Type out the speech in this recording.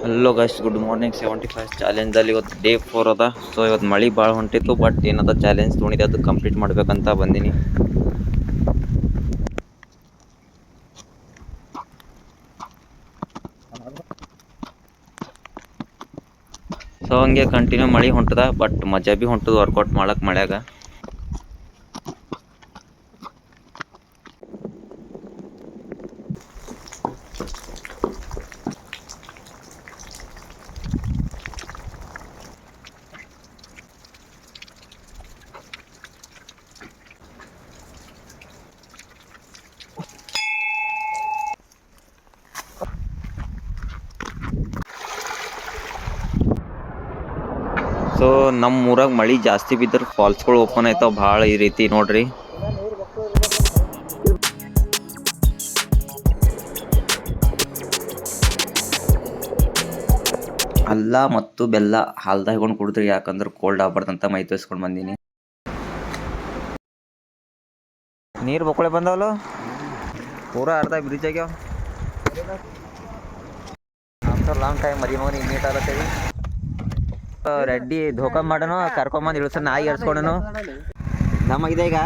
Hello guys, good morning. 75 ಚಾಲೆಂಜಲ್ಲಿ ಇವತ್ತು day 4 ಅದ. So ಇವತ್ತು ಮಳೆ ಭಾಳ ಹೊಂಟಿತ್ತು, ಬಟ್ ಏನದ ಚಾಲೆಂಜ್ ತೊಗೊಂಡಿದ್ದೆ, ಅದು ಕಂಪ್ಲೀಟ್ ಮಾಡ್ಬೇಕಂತ ಬಂದೀನಿ. ಸೊ ಹಂಗೆ ಕಂಟಿನ್ಯೂ ಮಳೆ ಹೊಂಟದ, ಬಟ್ ಮಜಾ ಭೀ ಹೊಂಟದ ವರ್ಕೌಟ್ ಮಾಡಕ್ಕೆ ಮಳ್ಯಾಗ. ಸೊ ನಮ್ಮ ಊರಾಗ ಮಳೆ ಜಾಸ್ತಿ ಬಿದ್ದರೆ ಫಾಲ್ಸ್ಗಳು ಓಪನ್ ಆಯ್ತಾವ ಭಾಳ. ಈ ರೀತಿ ನೋಡ್ರಿ, ಅಲ್ಲ ಮತ್ತು ಬೆಲ್ಲ ಹಾಲ್ದಾಗ ಹಾಕೊಂಡು ಕುಡಿದ್ರಿ, ಯಾಕಂದ್ರೆ ಕೋಲ್ಡ್ ಆಗ್ಬಾರ್ದಂತ ಮೈ ತೋರಿಸ್ಕೊಂಡು ಬಂದೀನಿ. ನೀರು ಬೊಕ್ಕಳೆ ಬಂದವಲ್ಲ, ಪೂರಾ ಅರ್ಧ ಬ್ರಿಡ್ಜ್ ಆಗ್ಯಾವ. ಆಫ್ಟರ್ ಲಾಂಗ್ ಟೈಮ್ ಮರಿ ಮಗನಿಗೆ ಮೀಟ್ ಆಗತ್ತೇವಿ. ರೆಡ್ಡಿ ಧೋಕಾ ಮಾಡೋನು, ಕರ್ಕೊಂಬಂದು ಇಳಿಸ ನಾಯಿ ಎರ್ಸ್ಕೊಂಡನು. ನಮ್ಮ ಇದೆ ಈಗ